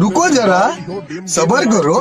रुको जरा सबर करो।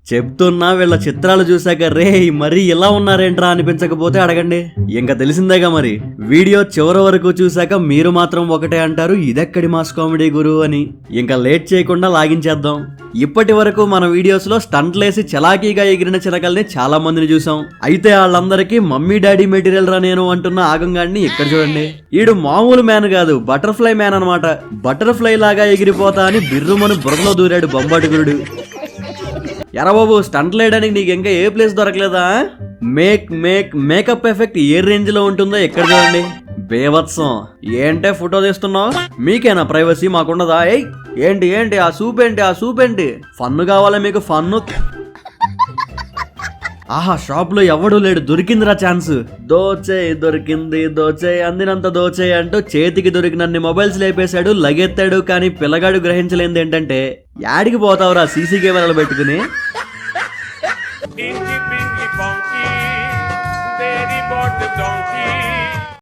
చెప్తున్నా వీళ్ళ చిత్రాలు చూసాక రే మరీ ఇలా ఉన్నారేంట్రా అనిపించకపోతే అడగండి. ఇంకా తెలిసిందేగా మరి. వీడియో చివరి వరకు చూసాక మీరు మాత్రం ఒకటే అంటారు, ఇదెక్కడి మాస్ కామెడీ గురు అని. ఇంకా లేట్ చేయకుండా లాగించేద్దాం. ఇప్పటి వరకు మన వీడియోస్ లో స్టంట్లేసి చలాకీగా ఎగిరిన చిలకల్ని చాలా మందిని చూసాం. అయితే వాళ్ళందరికీ మమ్మీ డాడీ మెటీరియల్ రా నేను అంటున్న ఆగంగాడిని ఇక్కడ చూడండి. ఈడు మామూలు మ్యాన్ కాదు, బటర్ఫ్లై మ్యాన్ అనమాట. బటర్ఫ్లై లాగా ఎగిరిపోతా అని బిర్రుమను బురదలో దూరాడు బొంబాటుగురుడు. ఎరా బాబు, స్టంట్ లేయడానికి నీకు ఇంకా ఏ ప్లేస్ దొరకలేదా? మేకప్ ఎఫెక్ట్ ఏ రేంజ్ లో ఉంటుందో ఎక్కడ చూడండి. బేవత్సం. ఏంటే ఫోటో తీస్తున్నావు? మీకేనా ప్రైవసీ, మాకుండదా? ఏంటి ఆ సూప్ ఏంటి? ఫన్ను కావాలా మీకు? ఫన్ను. ఆహా, షాప్ లో ఎవడూ లేడు, దొరికిందిరా ఛాన్స్. దోచే అందినంత దోచే అంటూ చేతికి దొరికినన్ని మొబైల్స్ లేపేశాడు, లగెత్తాడు. కానీ పిల్లగాడు గ్రహించలేంది ఏంటంటే, యాడికి పోతావురా సీసీ కెమెరాలు పెట్టుకుని?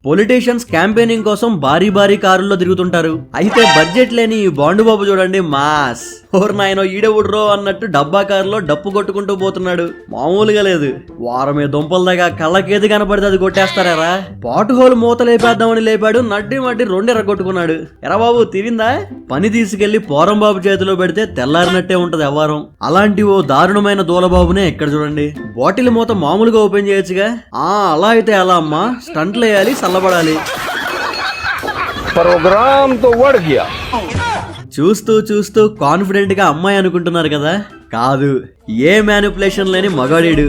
పొలిటీషియన్స్ క్యాంపెయినింగ్ కోసం భారీ కారుల్లో తిరుగుతుంటారు. అయితే బడ్జెట్ లేని ఈ బాండు బాబు చూడండి, మాస్. ఓర్ నాయనో ఈడవుడ్రో అన్నట్టు డబ్బా కారులో డప్పు కొట్టుకుంటూ పోతున్నాడు. మామూలుగా లేదు. వారమే దుంపల దగ్గర కళ్ళకేది కనపడితే అది కొట్టేస్తారా? పాటు హోల్ మూత లేపేద్దామని లేపాడు, నడ్డి మడ్డి రెండు ఎర్రగొట్టుకున్నాడు. ఎరా బాబు తిరిందా? పని తీసుకెళ్లి పోరం బాబు చేతిలో పెడితే తెల్లారినట్టే ఉంటది వ్యవహారం. అలాంటి ఓ దారుణమైన దూలబాబునే ఇక్కడ చూడండి. బాటిల్ మూత మామూలుగా ఓపెన్ చేయొచ్చుగా. అలా అయితే ఎలా అమ్మా? స్టంట్లు వేయాలి, చల్లబడాలి. ప్రోగ్రామ్ తో వడ్ గయా. చూస్తూ కాన్ఫిడెంట్ గా అమ్మాయి అనుకుంటున్నారు కదా? కాదు, ఏ మ్యానిపులేషన్ లేని మగాడీడు.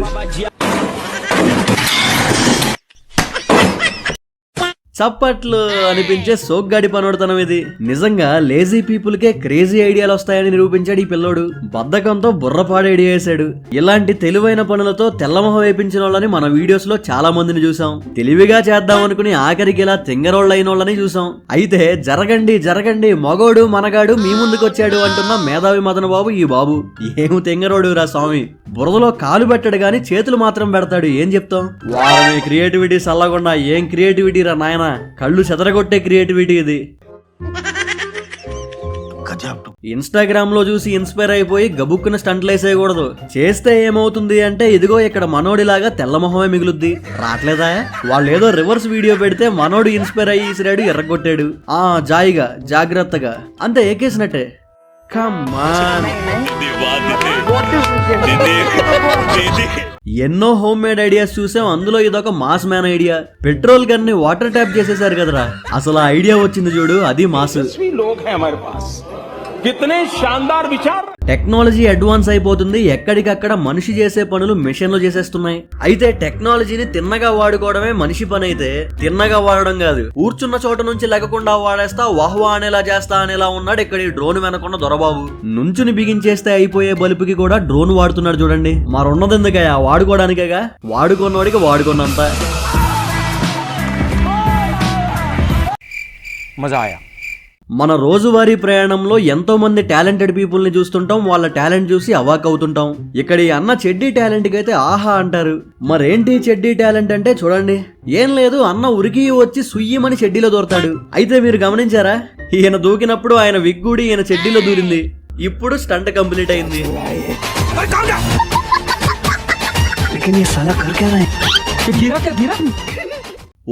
చప్పట్లు అనిపించే సోగ్గాడి పనోడుతనం ఇది. నిజంగా లేజీ పీపుల్ కే క్రేజీ ఐడియాలు వస్తాయని నిరూపించాడు ఈ పిల్లోడు. బద్ధకంతో బుర్రపాడు ఐడియా వేసాడు. ఇలాంటి తెలివైన పనులతో తెల్లమొహం వేపించిన వాళ్ళని మన వీడియోస్ లో చాలా మందిని చూసాం. తెలివిగా చేద్దాం అనుకుని ఆఖరికి ఇలా తింగరోళ్ళైన వాళ్ళని చూసాం. అయితే జరగండి మగోడు మనగాడు మీ ముందుకు వచ్చాడు అంటున్న మేధావి మదన బాబు ఈ బాబు. ఏం తింగరోడు రా స్వామి. బురదలో కాలు పెట్టాడు గాని చేతులు మాత్రం పెడతాడు. ఏం చెప్తాం? వారమే క్రియేటివిటీ సల్లకుండా ఏం క్రియేటివిటీ రా నాయన. కళ్ళు చెదరగొట్టే క్రియేటివిటీ ఇది. ఇన్స్టాగ్రామ్ లో చూసి ఇన్స్పైర్ అయిపోయి గబుక్కున స్టంట్లు వేసేయకూడదు. చేస్తే ఏమవుతుంది అంటే, ఇదిగో ఇక్కడ మనోడిలాగా తెల్లమొహమే మిగులుద్ది. రాట్లేదా? వాళ్ళు ఏదో రివర్స్ వీడియో పెడితే మనోడు ఇన్స్పైర్ అయ్యి ఇసిరాడు, ఎర్రగొట్టాడు. జాయిగా జాగ్రత్తగా అంతే ఏకేసినట్టే. కమ్మాన్. ఎన్నో హోమ్ మేడ్ ఐడియాస్ చూసాం, అందులో ఇదొక mass man idea. Petrol gun ని వాటర్ ట్యాప్ చేసేసారు కదరా. అసలు ఆ ఐడియా వచ్చింది చూడు, అది మాస్. టెక్నాలజీ అడ్వాన్స్ అయిపోతుంది. ఎక్కడికక్కడ మనిషి చేసే పనులు మెషిన్లు చేసేస్తున్నాయి. అయితే టెక్నాలజీని తిన్నగా వాడుకోవడమే మనిషి పని. అయితే తిన్నగా వాడడం కాదు, కూర్చున్న చోట నుంచి లెగకుండా వాడేస్తా, వాహ్వా అనేలా చేస్తా అనేలా ఉన్నాడు ఇక్కడ ఈ డ్రోన్ వెనకున్న దొరబాబు. నుంచుని బిగించేస్తే అయిపోయే బలుపుకి కూడా డ్రోన్ వాడుతున్నాడు చూడండి. మరున్నది ఎందుకయ్యా? వాడుకోవడానికేగా. వాడుకున్నోడికి వాడుకున్నంత. మజా ఆయా. మన రోజువారీ ప్రయాణంలో ఎంతో మంది టాలెంటెడ్ పీపుల్ ని చూస్తుంటాం. వాళ్ళ టాలెంట్ చూసి అవాక్ అవుతుంటాం. ఇక్కడ ఈ అన్న చెడ్డీ టాలెంట్ కి అయితే ఆహా అంటారు. మరేంటి చెడ్డీ టాలెంట్ అంటే చూడండి. ఏం లేదు, అన్న ఉరికి వచ్చి సుయ్యమని చెడ్డీలో దూరతాడు. అయితే మీరు గమనించారా? ఈయన దూకినప్పుడు ఆయన విగ్గుడి ఈయన చెడ్డీలో దూరింది. ఇప్పుడు స్టంట్ కంప్లీట్ అయింది.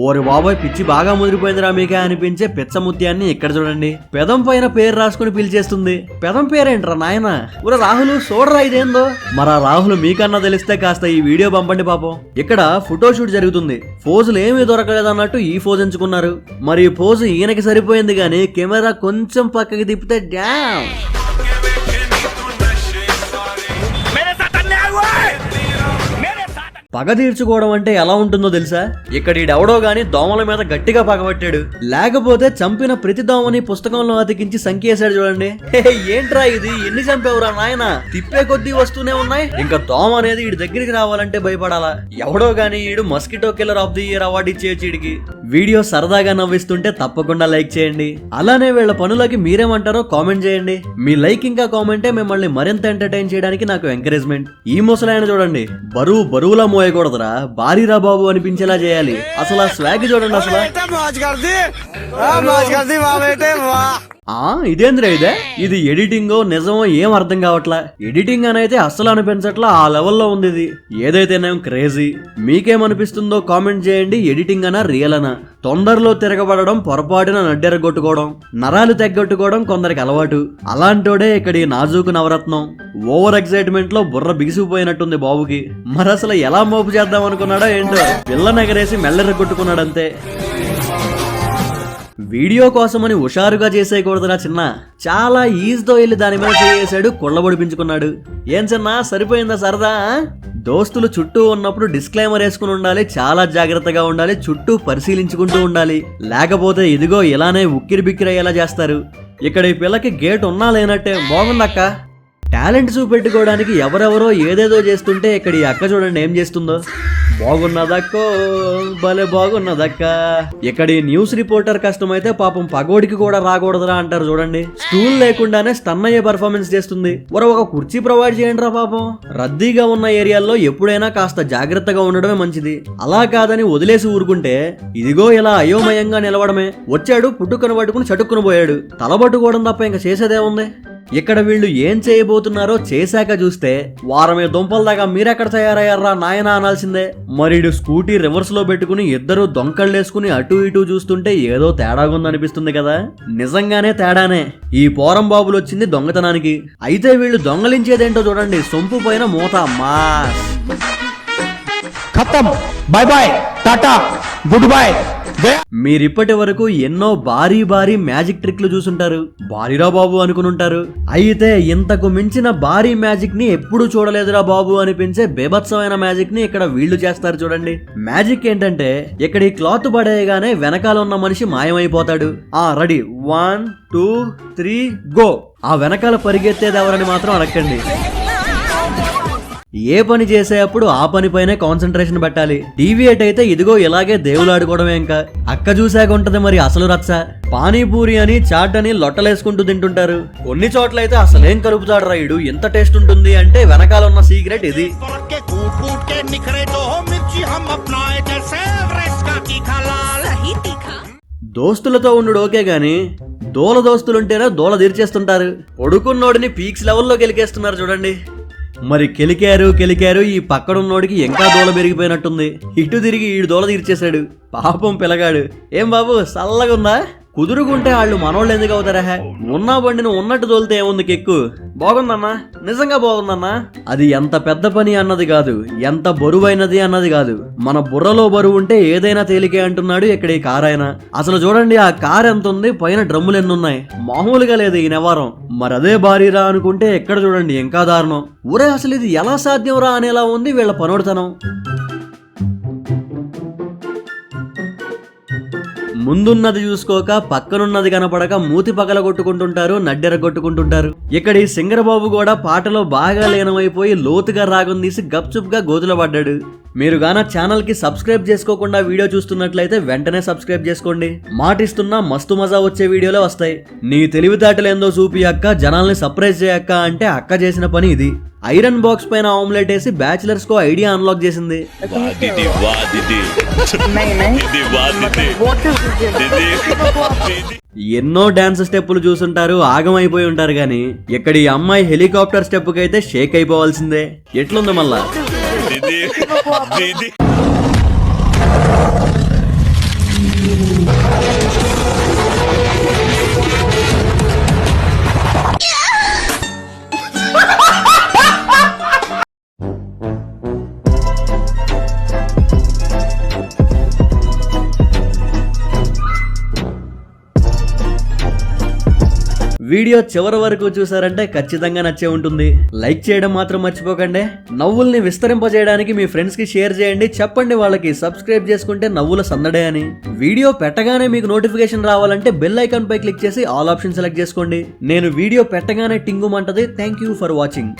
ఓరి బాబాయ్, పిచ్చి బాగా ముదిరిపోయిందిరా మీకే అనిపించే పిచ్చముత్యాన్ని ఇక్కడ చూడండి. పెదం పైన పేరు రాసుకుని పిలిచేస్తుంది. పెదం పేరేంట్రా నాయన? ఊర రాహుల్ చూడరా ఇదేందో. మరా రాహుల్ మీకన్నా తెలిస్తే కాస్త ఈ వీడియో పంపండి పాపం. ఇక్కడ ఫోటోషూట్ జరుగుతుంది. ఫోజులు ఏమీ దొరకలేదు అన్నట్టు ఈ ఫోజ్ ఎంచుకున్నారు. మరి ఈ ఫోజు ఈయనకి సరిపోయింది గానీ కెమెరా కొంచెం పక్కకి తిప్పితే డ్యామ్. పగ తీర్చుకోవడం అంటే ఎలా ఉంటుందో తెలుసా? ఇక్కడ ఈడెవడో గాని దోమల మీద గట్టిగా పగబట్టాడు. లేకపోతే చంపిన ప్రతి దోమని పుస్తకంలో అతికించి సంఖ్యేశాడు చూడండి. ఏంట్రా ఇది? ఎన్ని చంపేవురా నాయన? తిప్పే కొద్దీ వస్తూనే ఉన్నాయి. ఇంకా దోమ అనేది ఈడి దగ్గరికి రావాలంటే భయపడాలా? ఎవడో గాని ఈడు mosquito killer of the year award ఇచ్చేయచ్చు ఈడికి. వీడియో సరదాగా నవ్విస్తుంటే తప్పకుండా లైక్ చేయండి. అలానే వీళ్ళ పనులకి మీరేమంటారో కామెంట్ చేయండి. మీ లైక్ ఇంకా కామెంటే మిమ్మల్ని మరింత ఎంటర్టైన్ చేయడానికి నాకు ఎంకరేజ్మెంట్. ఈ ముసలాయన చూడండి, బరువులా వేయకూడదురా, భారీరా బాబు అనిపించేలా చేయాలి. అసలు ఆ స్వాగ్ చూడండి అసలు. ఇదేంద్రా ఇదే, ఇది ఎడిటింగో నిజమో ఏం అర్థం కావట్లా. ఎడిటింగ్ అనైతే అస్సలు అనిపించట్లా, ఆ లెవెల్లో ఉంది ఇది. ఏదైతేనేం క్రేజీ. మీకేమనిపిస్తుందో కామెంట్ చేయండి. ఎడిటింగ్ అనా రియల్ అనా? తొందరలో తిరగబడడం, పొరపాటున నడ్డెరగొట్టుకోవడం, నరాలు తెగ్గొట్టుకోవడం కొందరికి అలవాటు. అలాంటోడే ఇక్కడి నాజూకు నవరత్నం. ఓవర్ ఎక్సైట్మెంట్ లో బుర్ర బిగిసిపోయినట్టుంది బాబుకి. మరి అసలు ఎలా మోపు చేద్దాం అనుకున్నాడో ఏంటో, పిల్ల ఎగరేసి మెల్లెరగొట్టుకున్నాడంతే. వీడియో కోసమని హుషారుగా చేసేయకూడదురా చిన్న. చాలా ఈజీతో వెళ్ళి దాని మీద చేసాడు, కొళ్ళబొడిపించుకున్నాడు. ఏం చిన్న, సరిపోయిందా సరదా? దోస్తులు చుట్టూ ఉన్నప్పుడు డిస్క్లైమర్ వేసుకుని ఉండాలి, చాలా జాగ్రత్తగా ఉండాలి, చుట్టూ పరిశీలించుకుంటూ ఉండాలి. లేకపోతే ఇదిగో ఇలానే ఉక్కిరి బిక్కిరి అయ్యేలా చేస్తారు. ఇక్కడ ఈ పిల్లకి గేట్ ఉన్నా లేనట్టే. బాగుందక్క. టాలెంట్ చూపెట్టుకోవడానికి ఎవరెవరో ఏదేదో చేస్తుంటే ఇక్కడ ఈ అక్క చూడండి ఏం చేస్తుందో. బాగున్నదక్కో, భలే బాగున్నదక్క. ఇక్కడ ఈ న్యూస్ రిపోర్టర్ కష్టమైతే పాపం పగోడికి కూడా రాకూడదురా అంటారు చూడండి. స్టూల్ లేకుండానే స్టన్ అయ్యే పర్ఫార్మెన్స్ చేస్తుంది. ఒక కుర్చీ ప్రొవైడ్ చేయండి రా పాపం. రద్దీగా ఉన్న ఏరియాల్లో ఎప్పుడైనా కాస్త జాగ్రత్తగా ఉండడమే మంచిది. అలా కాదని వదిలేసి ఊరుకుంటే ఇదిగో ఇలా అయోమయంగా నిలవడమే. వచ్చాడు, పుట్టుకొని పట్టుకుని చటుక్కుని పోయాడు. తలబట్టుకోవడం తప్ప ఇంకా చేసేదేముంది? ఇక్కడ వీళ్ళు ఏం చేయబోతున్నారో చేశాక చూస్తే వారమే దుంపల దాకా మీరెక్కడ తయారయ్యారా నాయనా అనాల్సిందే. మరి స్కూటీ రివర్స్ లో పెట్టుకుని ఇద్దరు దొంకళ్ళేసుకుని అటు ఇటు చూస్తుంటే ఏదో తేడాగుందనిపిస్తుంది కదా. నిజంగానే తేడానే. ఈ పోరం బాబులు వచ్చింది దొంగతనానికి. అయితే వీళ్ళు దొంగలించేదేంటో చూడండి. సొంపు పైన మూత. మాస్ खत्म, bye bye, tata, goodbye. మీరిప్పటి వరకు ఎన్నో భారీ భారీ మ్యాజిక్ ట్రిక్లు చూసుంటారు, భారీరా బాబు అనుకునుంటారు. అయితే ఇంతకు మించిన భారీ మ్యాజిక్ ని ఎప్పుడు చూడలేదురా బాబు అనిపించే బేభత్సమైన మ్యాజిక్ ని ఇక్కడ వీళ్ళు చేస్తారు చూడండి. మ్యాజిక్ ఏంటంటే ఇక్కడ ఈ క్లాత్ పడేయగానే వెనకాల ఉన్న మనిషి మాయమైపోతాడు. Ready, 1 2 3 go. ఆ వెనకాల పరిగెత్తేది ఎవరని మాత్రం అడగండి. ఏ పని చేసేటప్పుడు ఆ పని పైనే కాన్సన్ట్రేషన్ పెట్టాలి. డీవియేట్ అయితే ఇదిగో ఇలాగే దేవులాడుకోవడమే. ఇంకా అక్క చూసాక ఉంటది మరి అసలు రచ్చ. పానీపూరి అని, చాట్ అని లొట్టలేసుకుంటూ తింటుంటారు. కొన్ని చోట్ల అయితే అసలేం కలుపుతాడు రైడు, ఎంత టేస్ట్ ఉంటుంది అంటే వెనకాల ఉన్న సీక్రెట్ ఇది. దోస్తులతో ఉండు ఓకే గాని దోల దోస్తులుంటేనే దోల తీర్చేస్తుంటారు. పొడుకున్నోడిని పీక్స్ లెవెల్లో గెలికేస్తున్నారు చూడండి. మరి కెలికారు ఈ పక్కడున్నోడికి ఇంకా దూల పెరిగిపోయినట్టుంది. ఇటు తిరిగి ఈడు దూల తీర్చేశాడు. పాపం పిల్లగాడు. ఏం బాబు చల్లగా ఉందా? కుదురుకుంటే వాళ్ళు మనోళ్ళు ఎందుకు అవుతారా? ఉన్నా బండిని ఉన్నట్టు తోలితే ఏముంది కెక్కు. బాగుందన్నా, నిజంగా బాగుందన్నా. అది ఎంత పెద్ద పని అన్నది కాదు, ఎంత బరువైనది అన్నది కాదు, మన బుర్రలో బరువు ఉంటే ఏదైనా తేలికే అంటున్నాడు ఇక్కడ ఈ కార్ ఆయన. అసలు చూడండి ఆ కార్ ఎంత ఉంది, పైన డ్రమ్ములు ఎన్ని ఉన్నాయి. మామూలుగా లేదు ఈ నెవారం. మరి అదే భారీరా అనుకుంటే ఎక్కడ చూడండి ఇంకా దారుణం. ఊరే అసలు ఇది ఎలా సాధ్యం రా అనేలా ఉంది వీళ్ళ పనోడితనం. ముందున్నది చూసుకోక పక్కనున్నది కనపడక మూతి పగల కొట్టుకుంటుంటారు, నడ్డెర కొట్టుకుంటుంటారు. ఇక్కడ ఈ సింగరబాబు కూడా పాటలో బాగా లీనమైపోయి లోతుగా రాగం తీసి గప్చుప్ గా గోతులో పడ్డాడు. మీరు గాన ఛానల్ కి సబ్స్క్రైబ్ చేసుకోకుండా వీడియో చూస్తున్నట్లయితే వెంటనే సబ్స్క్రైబ్ చేసుకోండి. మాటిస్తున్నా మస్తు మజా వచ్చే వీడియోలే వస్తాయి. నీ తెలివితేటలేందో చూపి అక్క, జనాల్ని సర్ప్రైజ్ చేయక్క అంటే అక్క చేసిన పని ఇది. ఐరన్ బాక్స్ పైన ఆమ్లెట్ వేసి బ్యాచిలర్స్ కో ఐడియా అన్లాక్ చేసింది. ఎన్నో డాన్స్ స్టెప్పులు చూసుంటారు, ఆగమైపోయి ఉంటారు గాని ఇక్కడ ఈ అమ్మాయి హెలికాప్టర్ స్టెప్ కి అయితే షేక్ అయిపోవాల్సిందే. ఎట్లుంది మళ్ళా? వీడియో చివరి వరకు చూసారంటే ఖచ్చితంగా నచ్చే ఉంటుంది. లైక్ చేయడం మాత్రం మర్చిపోకండి. నవ్వుల్ని విస్తరింపజేయడానికి మీ ఫ్రెండ్స్ కి షేర్ చేయండి. చెప్పండి వాళ్ళకి సబ్స్క్రైబ్ చేసుకుంటే నవ్వుల సందడే అని. వీడియో పెట్టగానే మీకు నోటిఫికేషన్ రావాలంటే బెల్ ఐకాన్ పై క్లిక్ చేసి ఆల్ ఆప్షన్ సెలెక్ట్ చేసుకోండి. నేను వీడియో పెట్టగానే టింగుమంటది. Thank you for watching.